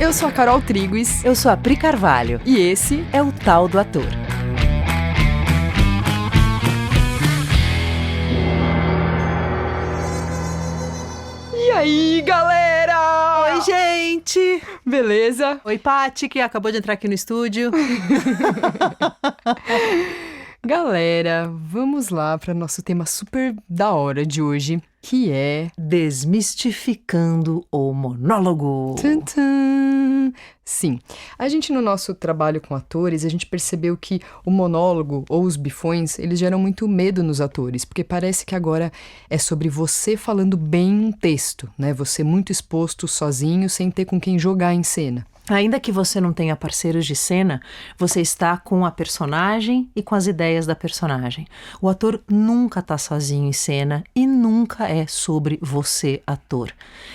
Eu sou a Carol Triguis. Eu sou a Pri Carvalho. E esse é o Tal do Ator. E aí, galera? Oi, gente! Beleza? Oi, Paty, que acabou de entrar aqui no estúdio. Galera, vamos lá para nosso tema super da hora de hoje, que é Desmistificando o monólogo. Tum, tum. Sim, a gente no nosso trabalho com atores, a gente percebeu que o monólogo ou os bifões, eles geram muito medo nos atores, porque parece que agora é sobre você falando bem um texto, né? Você muito exposto sozinho, sem ter com quem jogar em cena. Ainda que você não tenha parceiros de cena, você está com a personagem e com as ideias da personagem. O ator nunca está sozinho em cena e nunca é sobre você, ator.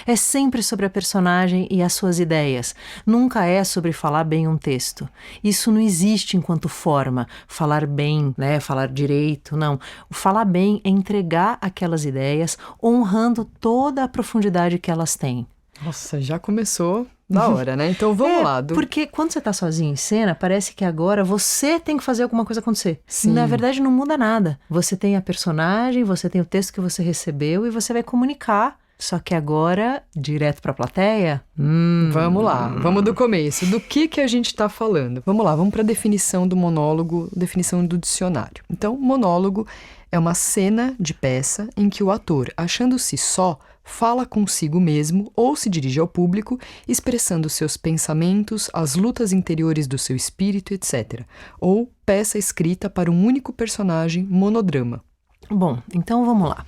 É sempre sobre a personagem e as suas ideias. Nunca é sobre falar bem um texto. Isso não existe enquanto forma. Falar bem, né? Falar direito, não. O falar bem é entregar aquelas ideias honrando toda a profundidade que elas têm. Nossa, já começou da hora, né? Então vamos lá. Porque quando você tá sozinho em cena, parece que agora você tem que fazer alguma coisa acontecer. Sim. Na verdade, não muda nada. Você tem a personagem, você tem o texto que você recebeu e você vai comunicar. Só que agora, direto pra plateia? Vamos lá, vamos do começo. Do que a gente tá falando? Vamos lá, vamos pra definição do monólogo, definição do dicionário. Então, monólogo é uma cena de peça em que o ator, achando-se só, fala consigo mesmo ou se dirige ao público, expressando seus pensamentos, as lutas interiores do seu espírito, etc. Ou peça escrita para um único personagem, monodrama. Bom, então vamos lá.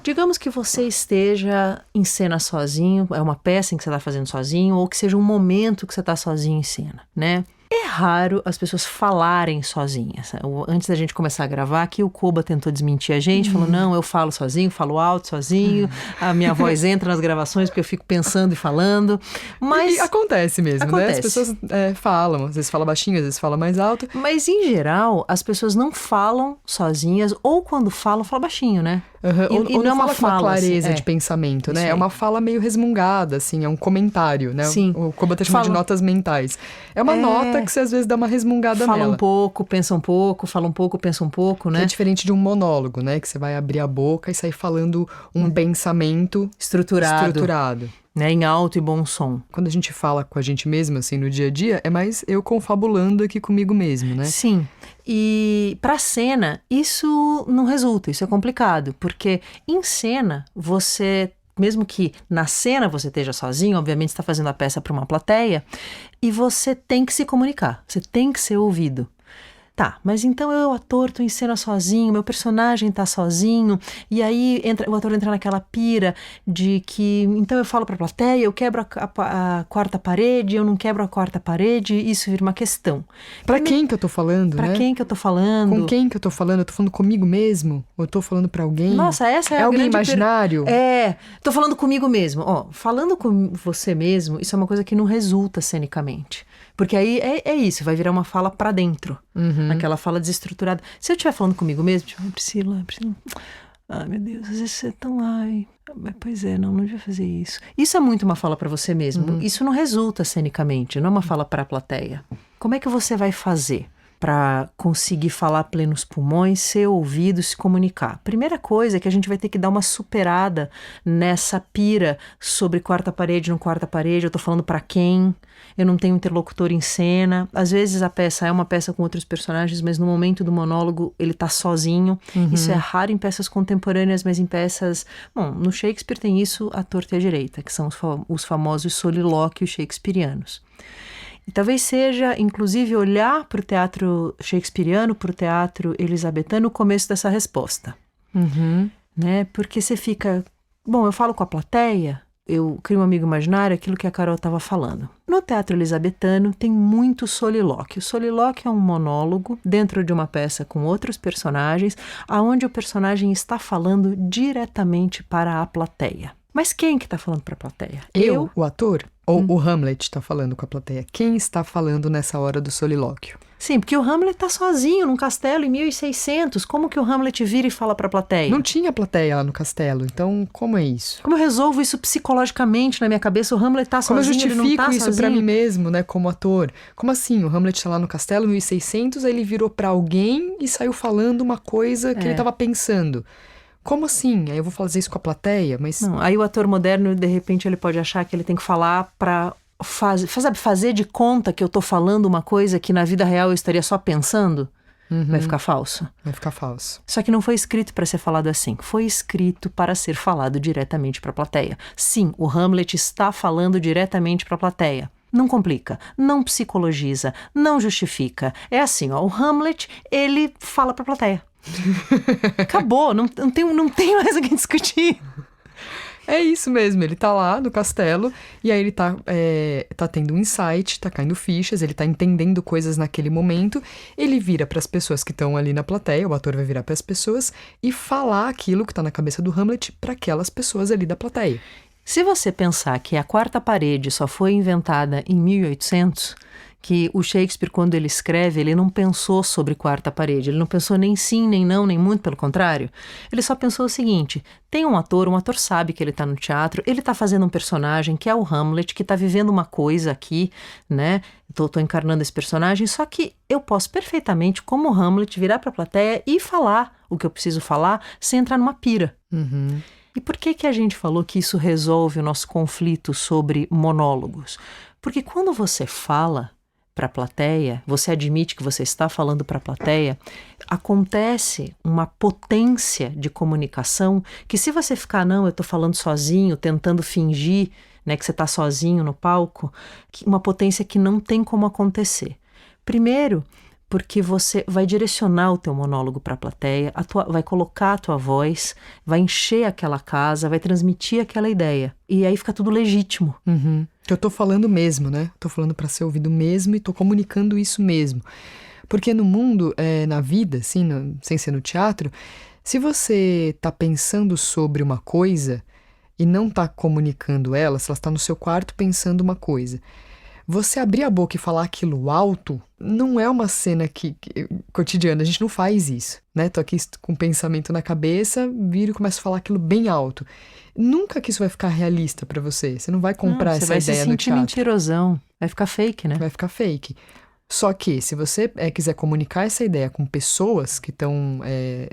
Digamos que você esteja em cena sozinho, é uma peça em que você está fazendo sozinho, ou que seja um momento que você está sozinho em cena, né? É raro as pessoas falarem sozinhas. Antes da gente começar a gravar, aqui o Koba tentou desmentir a gente, falou, não, eu falo sozinho, falo alto sozinho, a minha voz entra nas gravações porque eu fico pensando e falando, mas... E acontece mesmo, acontece. Né? As pessoas falam, às vezes fala baixinho, às vezes fala mais alto. Mas, em geral, as pessoas não falam sozinhas, ou quando falam, falam baixinho, né? Uhum. Ou não é uma fala com uma clareza assim, de pensamento, né? Isso É uma fala meio resmungada, assim, é um comentário, né? Sim. O Koba tá chamando de notas mentais. É uma nota que você às vezes dá uma resmungada fala nela. Fala um pouco, pensa um pouco, fala um pouco, pensa um pouco, né? Que é diferente de um monólogo, né? Que você vai abrir a boca e sair falando um pensamento estruturado. Né, em alto e bom som. Quando a gente fala com a gente mesmo, assim, no dia a dia, é mais eu confabulando aqui comigo mesmo, né? Sim. E pra cena, isso não resulta, isso é complicado, porque em cena, você, mesmo que na cena você esteja sozinho, obviamente você está fazendo a peça para uma plateia, e você tem que se comunicar, você tem que ser ouvido. Tá, mas então eu, ator, tô em cena sozinho, meu personagem tá sozinho, e aí o ator entra naquela pira de que, então eu falo pra plateia, eu quebro a quarta parede, eu não quebro a quarta parede, isso vira uma questão. Pra quem que eu tô falando, Pra né? quem que eu tô falando? Com quem que eu tô falando? Eu tô falando comigo mesmo? Ou eu tô falando pra alguém? Nossa, essa é a alguém grande imaginário? Tô falando comigo mesmo. Ó, falando com você mesmo, isso é uma coisa que não resulta cenicamente. Porque aí é isso, vai virar uma fala pra dentro. Uhum. Aquela fala desestruturada. Se eu estiver falando comigo mesmo, tipo, Priscila, ai meu Deus, às vezes você é tão, pois é, não devia fazer isso. Isso é muito uma fala pra você mesmo. Isso não resulta cenicamente, não é uma fala pra plateia. Como é que você vai fazer para conseguir falar a plenos pulmões, ser ouvido, se comunicar? Primeira coisa é que a gente vai ter que dar uma superada nessa pira sobre quarta parede, não quarta parede, eu tô falando para quem, eu não tenho interlocutor em cena. Às vezes a peça é uma peça com outros personagens, mas no momento do monólogo ele tá sozinho. Isso é raro em peças contemporâneas, mas em peças... Bom, no Shakespeare tem isso à torta e à direita, que são os famosos solilóquios shakespearianos. E talvez seja, inclusive, olhar para o teatro shakespeariano, para o teatro elisabetano, o começo dessa resposta. Né? Porque você fica... Bom, eu falo com a plateia, eu crio um amigo imaginário, aquilo que a Carol estava falando. No teatro elisabetano tem muito solilóquio. O solilóquio é um monólogo dentro de uma peça com outros personagens, onde o personagem está falando diretamente para a plateia. Mas quem que está falando para a plateia? Eu, o ator? Ou o Hamlet está falando com a plateia? Quem está falando nessa hora do solilóquio? Sim, porque o Hamlet tá sozinho num castelo em 1600. Como que o Hamlet vira e fala pra plateia? Não tinha plateia lá no castelo, então como é isso? Como eu resolvo isso psicologicamente na minha cabeça? O Hamlet tá Como eu sozinho, ele não justifico tá isso sozinho? pra mim mesmo, né, como ator? Como assim? O Hamlet tá lá no castelo em 1600, aí ele virou pra alguém e saiu falando uma coisa que ele tava pensando. Como assim? Aí eu vou fazer isso com a plateia, mas... Não, aí o ator moderno, de repente, ele pode achar que ele tem que falar pra fazer de conta que eu tô falando uma coisa que na vida real eu estaria só pensando. Vai ficar falso. Vai ficar falso. Só que não foi escrito para ser falado assim. Foi escrito para ser falado diretamente para a plateia. Sim, o Hamlet está falando diretamente para a plateia. Não complica, não psicologiza, não justifica. É assim, ó, o Hamlet, ele fala para a plateia. Acabou, não tem mais o que discutir. É isso mesmo, ele tá lá no castelo e aí ele tá tendo um insight, tá caindo fichas, ele tá entendendo coisas naquele momento, ele vira pras pessoas que estão ali na plateia, o ator vai virar pras pessoas e falar aquilo que tá na cabeça do Hamlet para aquelas pessoas ali da plateia. Se você pensar que a quarta parede só foi inventada em 1800... que o Shakespeare, quando ele escreve, ele não pensou sobre quarta parede, ele não pensou nem sim, nem não, nem muito pelo contrário. Ele só pensou o seguinte, tem um ator sabe que ele está no teatro, ele está fazendo um personagem que é o Hamlet, que está vivendo uma coisa aqui, né? Tô encarnando esse personagem, só que eu posso perfeitamente, como o Hamlet, virar para a plateia e falar o que eu preciso falar sem entrar numa pira. E por que a gente falou que isso resolve o nosso conflito sobre monólogos? Porque quando você fala para a plateia, você admite que você está falando para a plateia, acontece uma potência de comunicação que se você ficar, não, eu estou falando sozinho, tentando fingir, né, que você está sozinho no palco, uma potência que não tem como acontecer. Primeiro, porque você vai direcionar o teu monólogo para a plateia, vai colocar a tua voz, vai encher aquela casa, vai transmitir aquela ideia. E aí fica tudo legítimo. Eu tô falando mesmo, né? Tô falando para ser ouvido mesmo e tô comunicando isso mesmo. Porque no mundo, na vida, assim, sem ser no teatro, se você tá pensando sobre uma coisa e não tá comunicando ela, se ela está no seu quarto pensando uma coisa, você abrir a boca e falar aquilo alto não é uma cena cotidiana, a gente não faz isso, né? Tô aqui com o pensamento na cabeça, viro e começo a falar aquilo bem alto. Nunca que isso vai ficar realista pra você, você não vai comprar essa ideia no teatro. Você vai se sentir mentirosão, vai ficar fake, né? Vai ficar fake. Só que, se você quiser comunicar essa ideia com pessoas que estão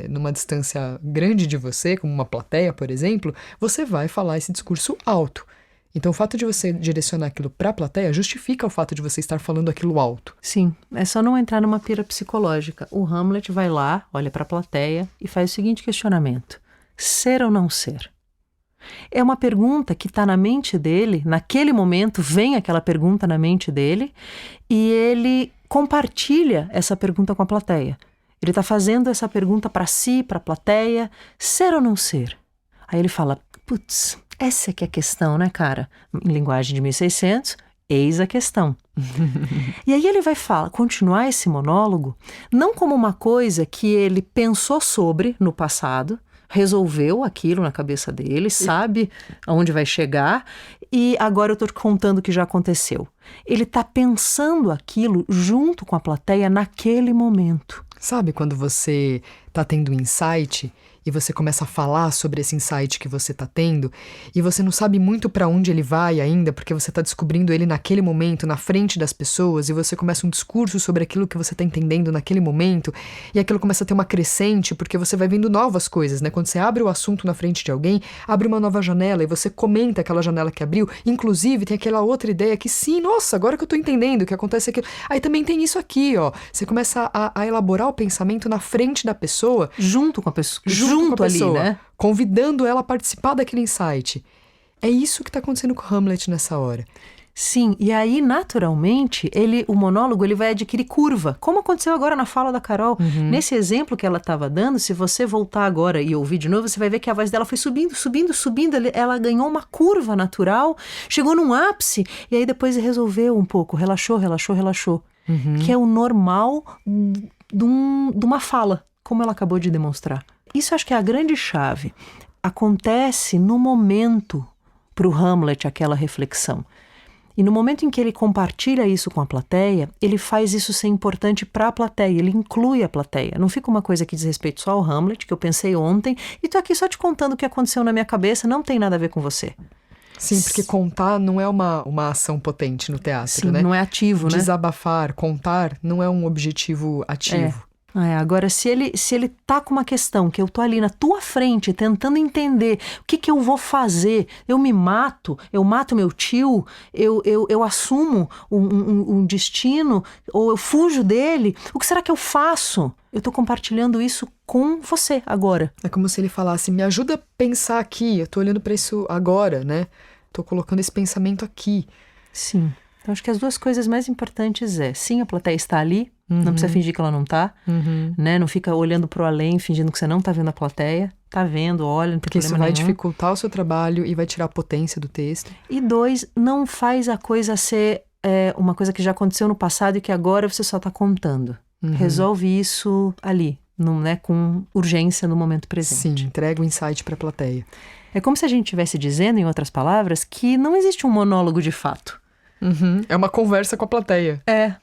numa distância grande de você, como uma plateia, por exemplo, você vai falar esse discurso alto. Então, o fato de você direcionar aquilo para a plateia justifica o fato de você estar falando aquilo alto. Sim, é só não entrar numa pira psicológica. O Hamlet vai lá, olha para a plateia e faz o seguinte questionamento: ser ou não ser? É uma pergunta que está na mente dele, naquele momento vem aquela pergunta na mente dele e ele compartilha essa pergunta com a plateia. Ele está fazendo essa pergunta para si, para a plateia, ser ou não ser? Aí ele fala, putz, essa é que é a questão, né, cara? Em linguagem de 1600, eis a questão. E aí ele vai continuar esse monólogo, não como uma coisa que ele pensou sobre no passado, resolveu aquilo na cabeça dele, sabe aonde vai chegar, e agora eu estou contando o que já aconteceu. Ele está pensando aquilo junto com a plateia naquele momento. Sabe quando você está tendo um insight e você começa a falar sobre esse insight que você está tendo e você não sabe muito para onde ele vai ainda, porque você está descobrindo ele naquele momento, na frente das pessoas, e você começa um discurso sobre aquilo que você está entendendo naquele momento, e aquilo começa a ter uma crescente, porque você vai vendo novas coisas, né? Quando você abre o assunto na frente de alguém, abre uma nova janela e você comenta aquela janela que abriu, inclusive tem aquela outra ideia que sim, nossa, agora que eu tô entendendo o que acontece aqui. Aí também tem isso aqui, ó. Você começa a elaborar o pensamento na frente da pessoa. Junto com a pessoa. Junto ali, né? Convidando ela a participar daquele insight. É isso que está acontecendo com Hamlet nessa hora. Sim, e aí, naturalmente, o monólogo ele vai adquirir curva, como aconteceu agora na fala da Carol. Nesse exemplo que ela estava dando, se você voltar agora e ouvir de novo, você vai ver que a voz dela foi subindo, subindo, subindo, ela ganhou uma curva natural, chegou num ápice, e aí depois resolveu um pouco, relaxou, relaxou, relaxou. Que é o normal de uma fala, como ela acabou de demonstrar. Isso acho que é a grande chave. Acontece no momento para o Hamlet aquela reflexão. E no momento em que ele compartilha isso com a plateia, ele faz isso ser importante para a plateia, ele inclui a plateia. Não fica uma coisa que diz respeito só ao Hamlet, que eu pensei ontem, e tô aqui só te contando o que aconteceu na minha cabeça, não tem nada a ver com você. Sim, porque contar não é uma ação potente no teatro, Sim, né? não é ativo, né? Desabafar, contar, não é um objetivo ativo. Agora, se ele tá com uma questão que eu tô ali na tua frente tentando entender o que eu vou fazer, eu me mato, eu mato meu tio, eu assumo um destino, ou eu fujo dele, o que será que eu faço? Eu tô compartilhando isso com você agora. É como se ele falasse, me ajuda a pensar aqui, eu tô olhando pra isso agora, né? Tô colocando esse pensamento aqui. Sim. Então, acho que as duas coisas mais importantes sim, a plateia está ali, não precisa fingir que ela não tá, né? Não fica olhando pro além, fingindo que você não tá vendo a plateia. Tá vendo, olha, não tem porque isso problema vai nenhum. dificultar o seu trabalho e vai tirar a potência do texto. E 2, não faz a coisa ser uma coisa que já aconteceu no passado e que agora você só tá contando. Resolve isso ali, né, com urgência no momento presente. Sim, entrega o insight pra plateia. É como se a gente estivesse dizendo, em outras palavras, que não existe um monólogo de fato. É uma conversa com a plateia.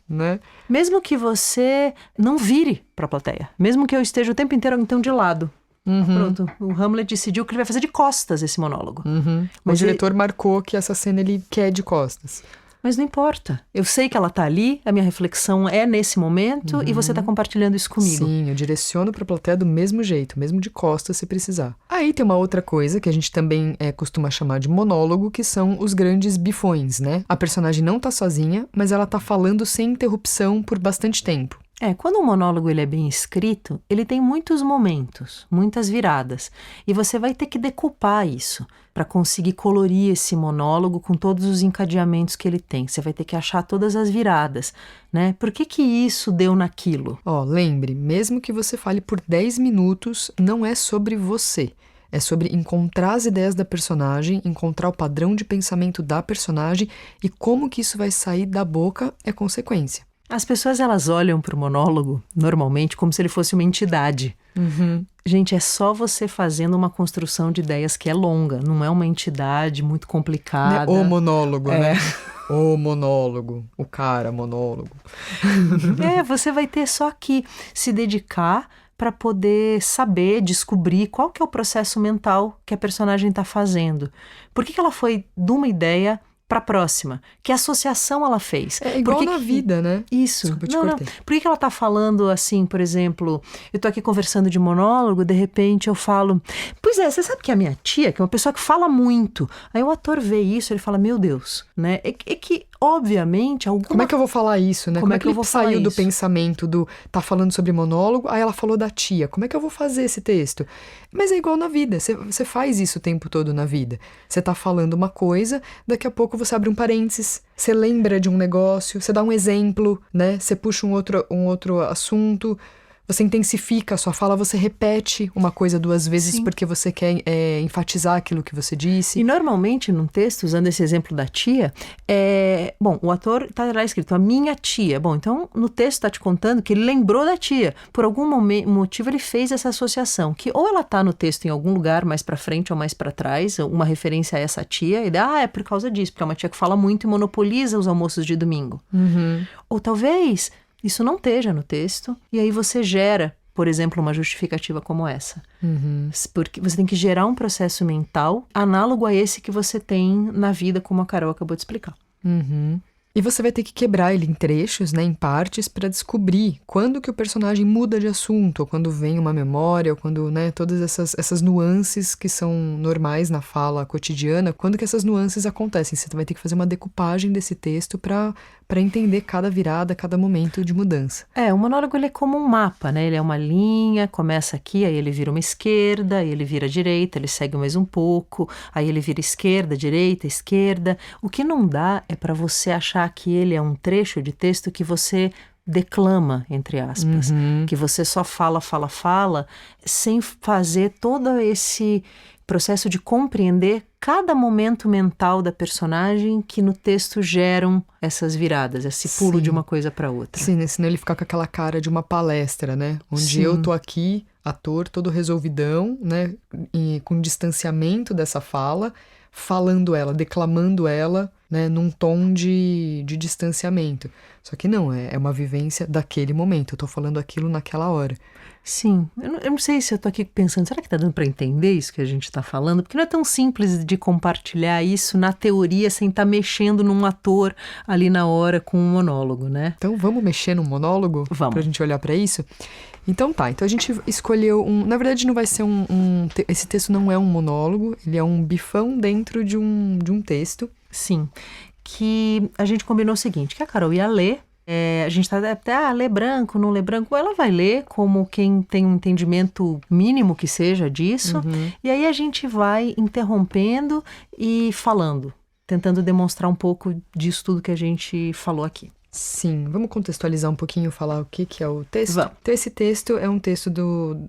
Né? Mesmo que você não vire pra plateia. Mesmo que eu esteja o tempo inteiro, então, de lado. Pronto, o Hamlet decidiu que ele vai fazer de costas esse monólogo. Mas o diretor marcou que essa cena ele quer de costas. Mas não importa. Eu sei que ela tá ali, a minha reflexão é nesse momento e você tá compartilhando isso comigo. Sim, eu direciono pra plateia do mesmo jeito, mesmo de costas se precisar. Aí tem uma outra coisa que a gente também costuma chamar de monólogo, que são os grandes bifões, né? A personagem não tá sozinha, mas ela tá falando sem interrupção por bastante tempo. Quando um monólogo ele é bem escrito, ele tem muitos momentos, muitas viradas. E você vai ter que decupar isso para conseguir colorir esse monólogo com todos os encadeamentos que ele tem. Você vai ter que achar todas as viradas, né? Por que isso deu naquilo? Lembre, mesmo que você fale por 10 minutos, não é sobre você. É sobre encontrar as ideias da personagem, encontrar o padrão de pensamento da personagem e como que isso vai sair da boca é consequência. As pessoas, elas olham para o monólogo, normalmente, como se ele fosse uma entidade. Gente, é só você fazendo uma construção de ideias que é longa, não é uma entidade muito complicada. O monólogo, né? O monólogo, o cara monólogo. Você vai ter só que se dedicar para poder saber, descobrir qual que é o processo mental que a personagem está fazendo. Por que ela foi de uma ideia para a próxima? Que associação ela fez? É igual na vida, né? Isso. Desculpa, te não. cortei. Por que ela tá falando assim, por exemplo, eu tô aqui conversando de monólogo, de repente eu falo, pois você sabe que a minha tia, que é uma pessoa que fala muito, aí o ator vê isso, ele fala, meu Deus, né? É que, obviamente, Como é que eu vou falar isso, né? Como é que eu ele vou falar saiu do isso? pensamento do tá falando sobre monólogo, aí ela falou da tia. Como é que eu vou fazer esse texto? Mas é igual na vida, você faz isso o tempo todo na vida. Você tá falando uma coisa, daqui a pouco você abre um parênteses, você lembra de um negócio, você dá um exemplo, né? Você puxa um outro assunto, você intensifica a sua fala, você repete uma coisa 2 vezes. Sim. Porque você quer enfatizar aquilo que você disse. E normalmente num texto, usando esse exemplo da tia, o ator tá lá escrito, a minha tia. Bom, então no texto tá te contando que ele lembrou da tia. Por algum motivo ele fez essa associação, que ou ela tá no texto em algum lugar mais pra frente ou mais pra trás, uma referência a essa tia, e é por causa disso, porque é uma tia que fala muito e monopoliza os almoços de domingo. Ou talvez isso não esteja no texto, e aí você gera, por exemplo, uma justificativa como essa. Porque você tem que gerar um processo mental análogo a esse que você tem na vida, como a Carol acabou de explicar. E você vai ter que quebrar ele em trechos, né, em partes, para descobrir quando que o personagem muda de assunto, ou quando vem uma memória, ou quando, né, todas essas nuances que são normais na fala cotidiana, quando que essas nuances acontecem. Você vai ter que fazer uma decupagem desse texto para entender cada virada, cada momento de mudança. O monólogo ele é como um mapa, né? Ele é uma linha, começa aqui, aí ele vira uma esquerda, aí ele vira direita, ele segue mais um pouco, aí ele vira esquerda, direita, esquerda. O que não dá é para você achar que ele é um trecho de texto que você declama, entre aspas, que você só fala, sem fazer todo esse processo de compreender cada momento mental da personagem que no texto geram essas viradas, esse pulo de uma coisa para outra. Sim, senão ele fica com aquela cara de uma palestra, né? Onde eu tô aqui, ator, todo resolvidão, né? E com distanciamento dessa fala, falando ela, declamando ela, né, num tom de distanciamento. Só que não, é uma vivência daquele momento. Eu tô falando aquilo naquela hora. Sim, eu não sei se eu tô aqui pensando, será que tá dando para entender isso que a gente tá falando? Porque não é tão simples de compartilhar isso na teoria sem estar mexendo num ator ali na hora com um monólogo, né? Então vamos mexer no monólogo? Vamos. Pra gente olhar para isso? Então tá, então a gente escolheu na verdade não vai ser esse texto não é um monólogo, ele é um bifão dentro de um texto. Sim, que a gente combinou o seguinte, que a Carol ia ler, a gente tá até, lê branco, não lê branco, ela vai ler como quem tem um entendimento mínimo que seja disso, e aí a gente vai interrompendo e falando, tentando demonstrar um pouco disso tudo que a gente falou aqui. Sim, vamos contextualizar um pouquinho, falar o que é o texto? Vamos. Então, esse texto é um texto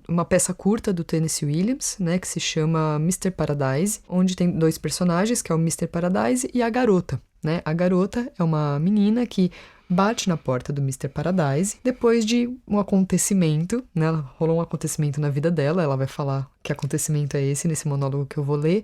uma peça curta do Tennessee Williams, né, que se chama Mr. Paradise, onde tem 2 personagens, que é o Mr. Paradise e a garota, né? A garota é uma menina que bate na porta do Mr. Paradise depois de um acontecimento, né? Rolou um acontecimento na vida dela, ela vai falar que acontecimento é esse nesse monólogo que eu vou ler.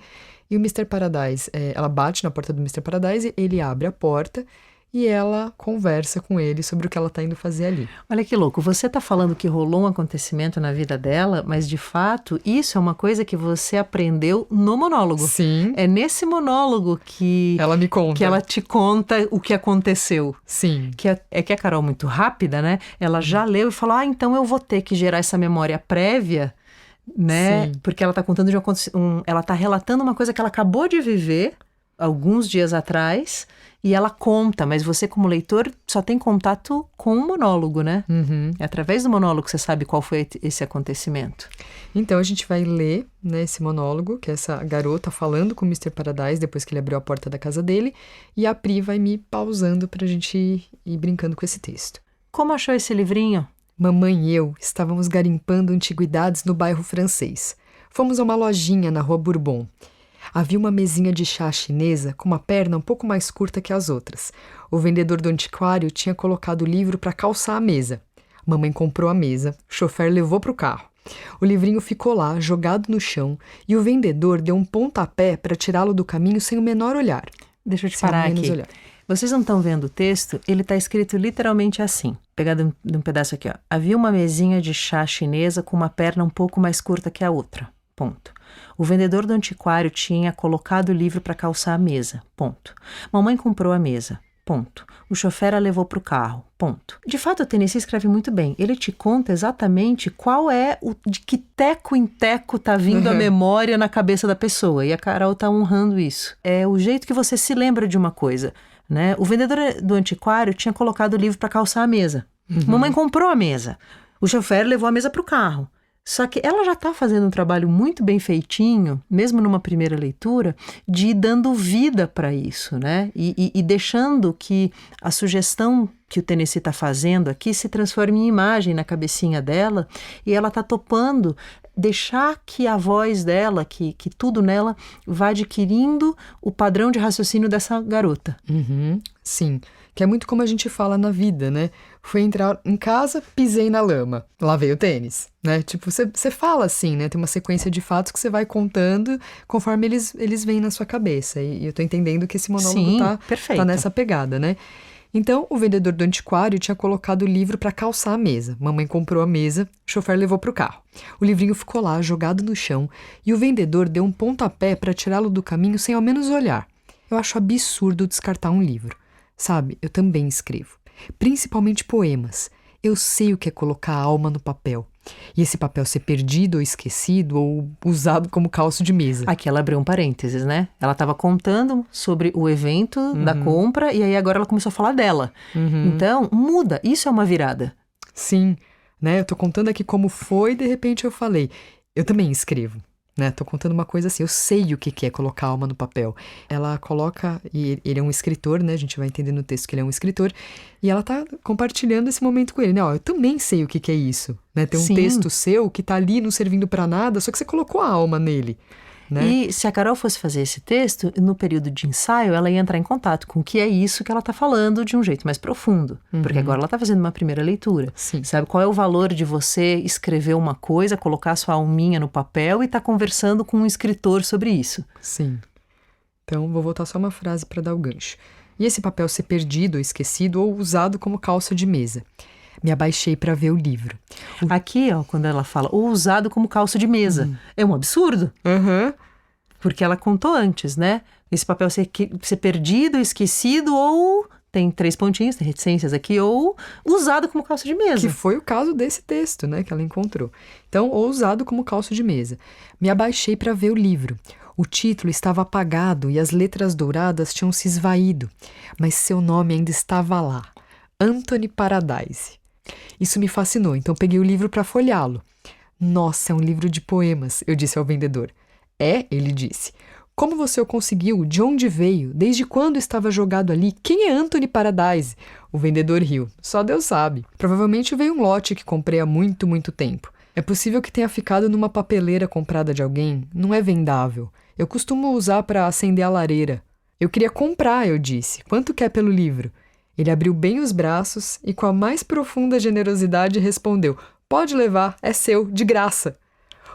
E o Mr. Paradise, ela bate na porta do Mr. Paradise, ele abre a porta e ela conversa com ele sobre o que ela tá indo fazer ali. Olha que louco, você tá falando que rolou um acontecimento na vida dela, mas de fato isso é uma coisa que você aprendeu no monólogo. Sim. É nesse monólogo que ela me conta. Que ela te conta o que aconteceu. Sim. Que é que a Carol é muito rápida, né? Ela já leu e falou, então eu vou ter que gerar essa memória prévia, né? Sim. Porque ela tá contando ela tá relatando uma coisa que ela acabou de viver alguns dias atrás e ela conta, mas você como leitor só tem contato com o monólogo, né? É através do monólogo que você sabe qual foi esse acontecimento. Então a gente vai ler, né, esse monólogo, que é essa garota falando com o Mr. Paradise depois que ele abriu a porta da casa dele, e a Pri vai me pausando pra gente ir brincando com esse texto. Como achou esse livrinho? Mamãe e eu estávamos garimpando antiguidades no bairro francês. Fomos a uma lojinha na Rua Bourbon. Havia uma mesinha de chá chinesa com uma perna um pouco mais curta que as outras. O vendedor do antiquário tinha colocado o livro para calçar a mesa. Mamãe comprou a mesa, o chofer levou para o carro. O livrinho ficou lá, jogado no chão, e o vendedor deu um pontapé para tirá-lo do caminho sem o menor olhar. Deixa eu te parar aqui. Olhar. Vocês não estão vendo o texto? Ele está escrito literalmente assim. Pegado de um pedaço aqui, ó. Havia uma mesinha de chá chinesa com uma perna um pouco mais curta que a outra. Ponto. O vendedor do antiquário tinha colocado o livro para calçar a mesa. Ponto. Mamãe comprou a mesa. Ponto. O chofer a levou para o carro. Ponto. De fato, o Tennessee escreve muito bem. Ele te conta exatamente qual é de que teco em teco tá vindo a memória na cabeça da pessoa. E a Carol tá honrando isso. É o jeito que você se lembra de uma coisa, né? O vendedor do antiquário tinha colocado o livro para calçar a mesa. Mamãe comprou a mesa. O chofer levou a mesa para o carro. Só que ela já está fazendo um trabalho muito bem feitinho, mesmo numa primeira leitura, de ir dando vida para isso, né? E deixando que a sugestão que o Tennessee está fazendo aqui se transforme em imagem na cabecinha dela, e ela está topando deixar que a voz dela, que tudo nela, vá adquirindo o padrão de raciocínio dessa garota. Sim, que é muito como a gente fala na vida, né? Fui entrar em casa, pisei na lama, lavei o tênis, né? Tipo, você fala assim, né? Tem uma sequência de fatos que você vai contando conforme eles vêm na sua cabeça. E eu tô entendendo que esse monólogo tá nessa pegada, né? Então, o vendedor do antiquário tinha colocado o livro para calçar a mesa. Mamãe comprou a mesa, o chofer levou para o carro. O livrinho ficou lá, jogado no chão, e o vendedor deu um pontapé para tirá-lo do caminho sem ao menos olhar. Eu acho absurdo descartar um livro. Sabe, eu também escrevo. Principalmente poemas. Eu sei o que é colocar a alma no papel. E esse papel ser perdido ou esquecido ou usado como calço de mesa. Aqui ela abriu um parênteses, né? Ela estava contando sobre o evento da compra e aí agora ela começou a falar dela. Então, muda. Isso é uma virada. Sim, né? Eu tô contando aqui como foi e de repente eu falei. Eu também escrevo. Né? Tô contando uma coisa assim, eu sei o que é colocar a alma no papel. Ela coloca, e ele é um escritor, né? A gente vai entender no texto que ele é um escritor, e ela tá compartilhando esse momento com ele, né? Ó, eu também sei o que é isso, né? Tem um texto seu que tá ali não servindo pra nada, só que você colocou a alma nele. Né? E se a Carol fosse fazer esse texto, no período de ensaio, ela ia entrar em contato com o que é isso que ela está falando de um jeito mais profundo. Porque agora ela está fazendo uma primeira leitura. Sim. Sabe qual é o valor de você escrever uma coisa, colocar sua alminha no papel e estar conversando com um escritor sobre isso? Sim. Então, vou voltar só uma frase para dar o gancho. E esse papel ser perdido ou esquecido ou usado como calça de mesa? Me abaixei para ver o livro. Aqui, ó, quando ela fala, ou usado como calço de mesa. É um absurdo. Aham. Porque ela contou antes, né? Esse papel ser perdido, esquecido ou... Tem 3 pontinhos, tem reticências aqui, ou usado como calço de mesa. Que foi o caso desse texto, né, que ela encontrou. Então, ou usado como calço de mesa. Me abaixei para ver o livro. O título estava apagado e as letras douradas tinham se esvaído, mas seu nome ainda estava lá. Anthony Paradise. Isso me fascinou, então peguei o livro para folheá-lo. Nossa, é um livro de poemas, eu disse ao vendedor. É, ele disse. Como você o conseguiu? De onde veio? Desde quando estava jogado ali? Quem é Anthony Paradise? O vendedor riu. Só Deus sabe. Provavelmente veio um lote que comprei há muito, muito tempo. É possível que tenha ficado numa papeleira comprada de alguém. Não é vendável. Eu costumo usar para acender a lareira. Eu queria comprar, eu disse. Quanto quer pelo livro? Ele abriu bem os braços e com a mais profunda generosidade respondeu. Pode levar, é seu, de graça.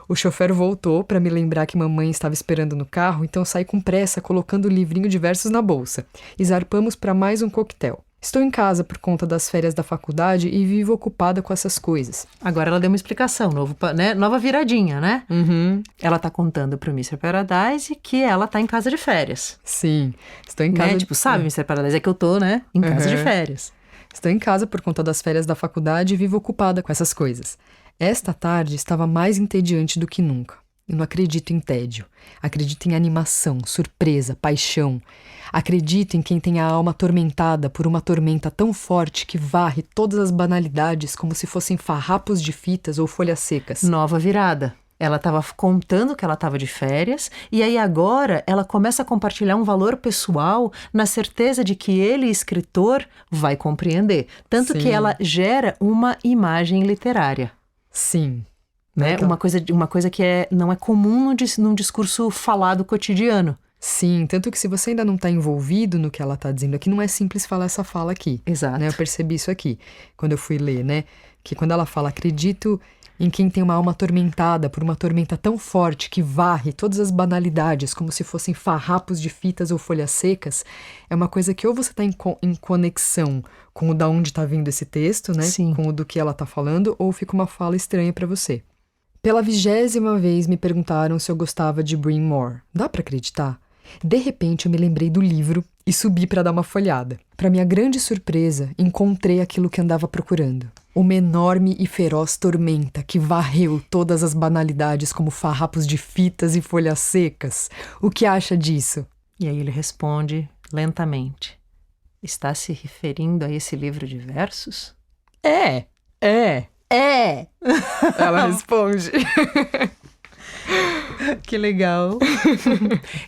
O chofer voltou para me lembrar que mamãe estava esperando no carro, então saí com pressa, colocando o livrinho de versos na bolsa. E zarpamos para mais um coquetel. Estou em casa por conta das férias da faculdade e vivo ocupada com essas coisas. Agora ela deu uma explicação, né? Nova viradinha, né? Uhum. Ela tá contando pro Mr. Paradise que ela tá em casa de férias. Sim, estou em casa... Né? Tipo, sabe, Mr. Paradise, é que eu tô, né? Em casa de férias. Estou em casa por conta das férias da faculdade e vivo ocupada com essas coisas. Esta tarde estava mais entediante do que nunca. Eu não acredito em tédio. Acredito em animação, surpresa, paixão. Acredito em quem tem a alma atormentada por uma tormenta tão forte que varre todas as banalidades como se fossem farrapos de fitas ou folhas secas. Nova virada. Ela estava contando que ela estava de férias e aí agora ela começa a compartilhar um valor pessoal na certeza de que ele, escritor, vai compreender. Tanto que ela gera uma imagem literária. Sim. Né? Uma coisa que não é comum num discurso falado cotidiano. Sim, tanto que se você ainda não está envolvido no que ela está dizendo aqui, não é simples falar essa fala aqui. Exato. Né? Eu percebi isso aqui, quando eu fui ler, né? Que quando ela fala, acredito em quem tem uma alma atormentada por uma tormenta tão forte que varre todas as banalidades como se fossem farrapos de fitas ou folhas secas, é uma coisa que ou você está em conexão com o da onde está vindo esse texto, né? Sim. Com o do que ela está falando, ou fica uma fala estranha para você. Pela 20ª vez me perguntaram se eu gostava de Bryn Mawr. Dá para acreditar? De repente eu me lembrei do livro e subi para dar uma folhada. Para minha grande surpresa, encontrei aquilo que andava procurando. Uma enorme e feroz tormenta que varreu todas as banalidades como farrapos de fitas e folhas secas. O que acha disso? E aí ele responde lentamente. Está se referindo a esse livro de versos? É. Ela responde. Que legal.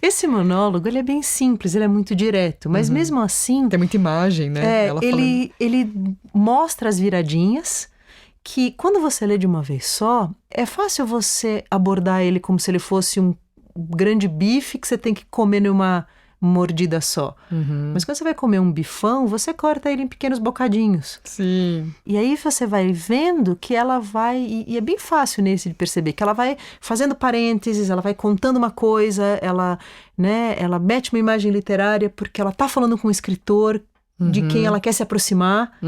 Esse monólogo, ele é bem simples, ele é muito direto, mas mesmo assim... Tem muita imagem, né? Ele mostra as viradinhas que, quando você lê de uma vez só, é fácil você abordar ele como se ele fosse um grande bife que você tem que comer numa mordida só. Mas quando você vai comer um bifão, você corta ele em pequenos bocadinhos. Sim. E aí você vai vendo que ela vai... E é bem fácil nesse de perceber que ela vai fazendo parênteses, ela vai contando uma coisa, ela mete uma imagem literária porque ela tá falando com um escritor de quem ela quer se aproximar.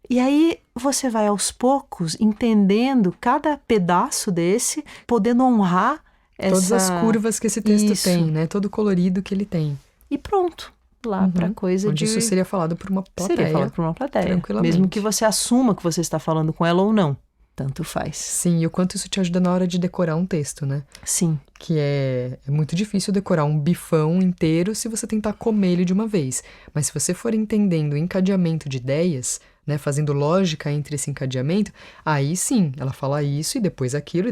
E aí você vai aos poucos entendendo cada pedaço desse, podendo honrar todas as curvas que esse texto Isso. tem, né? Todo o colorido que ele tem. E pronto. Lá pra coisa onde isso seria falado por uma plateia. Seria falado por uma plateia. Tranquilamente. Mesmo que você assuma que você está falando com ela ou não. Tanto faz. Sim, e o quanto isso te ajuda na hora de decorar um texto, né? Sim. Que é muito difícil decorar um bifão inteiro se você tentar comer ele de uma vez. Mas se você for entendendo o encadeamento de ideias, né, fazendo lógica entre esse encadeamento, aí sim, ela fala isso e depois aquilo,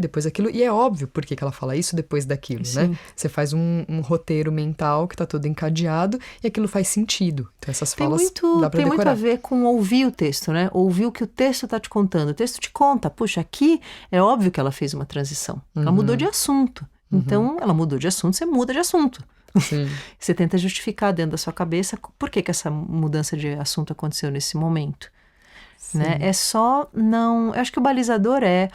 e é óbvio por que ela fala isso depois daquilo, Sim. né? Você faz um roteiro mental que tá todo encadeado e aquilo faz sentido. Então essas falas dá pra Tem muito decorar. a ver com ouvir o texto, né? Ouvir o que o texto tá te contando. O texto te conta, puxa, aqui é óbvio que ela fez uma transição. Ela mudou de assunto. Então, ela mudou de assunto, você muda de assunto. Sim. Você tenta justificar dentro da sua cabeça por que essa mudança de assunto aconteceu nesse momento. Né? É só não... Eu acho que o balizador é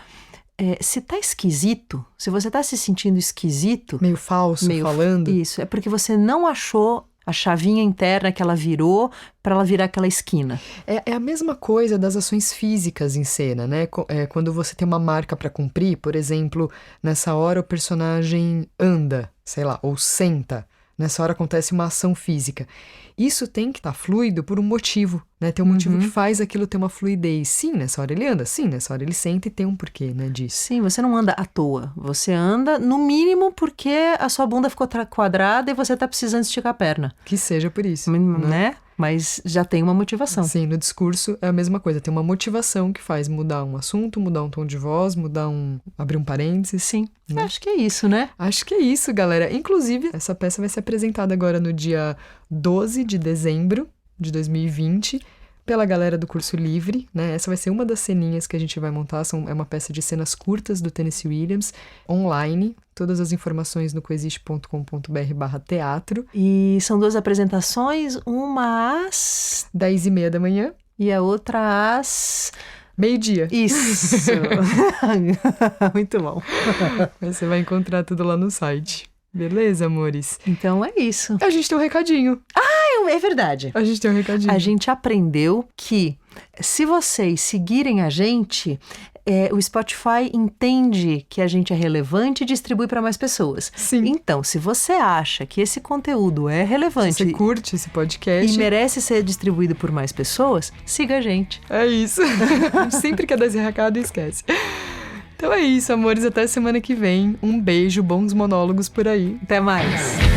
se tá esquisito, se você tá se sentindo esquisito... Meio falso, falando. Isso, é porque você não achou a chavinha interna que ela virou para ela virar aquela esquina. É a mesma coisa das ações físicas em cena, né? Quando você tem uma marca para cumprir, por exemplo, nessa hora o personagem anda, sei lá, ou senta. Nessa hora acontece uma ação física. Isso tem que estar fluido por um motivo, né? Tem um motivo que faz aquilo ter uma fluidez. Sim, nessa hora ele anda. Sim, nessa hora ele senta e tem um porquê, né, disso. Sim, você não anda à toa. Você anda, no mínimo, porque a sua bunda ficou quadrada e você tá precisando esticar a perna. Que seja por isso. Né? Mas já tem uma motivação. Sim, no discurso é a mesma coisa. Tem uma motivação que faz mudar um assunto, mudar um tom de voz, abrir um parênteses. Sim, né? Acho que é isso, né? Acho que é isso, galera. Inclusive, essa peça vai ser apresentada agora no dia 12 de dezembro de 2020 pela galera do Curso Livre, né? Essa vai ser uma das ceninhas que a gente vai montar. É uma peça de cenas curtas do Tennessee Williams, online. Todas as informações no coexiste.com.br/teatro. E são 2 apresentações, uma às 10h30 da manhã. E a outra às... meio-dia. Isso! Muito bom. Você vai encontrar tudo lá no site. Beleza, amores? Então é isso. A gente tem um recadinho. É verdade. A gente tem um recadinho. A gente aprendeu que se vocês seguirem a gente... o Spotify entende que a gente é relevante e distribui para mais pessoas. Sim. Então, se você acha que esse conteúdo é relevante... Se você curte esse podcast... e merece ser distribuído por mais pessoas, siga a gente. É isso. A gente sempre quer dar esse recado e esquece. Então é isso, amores. Até semana que vem. Um beijo, bons monólogos por aí. Até mais.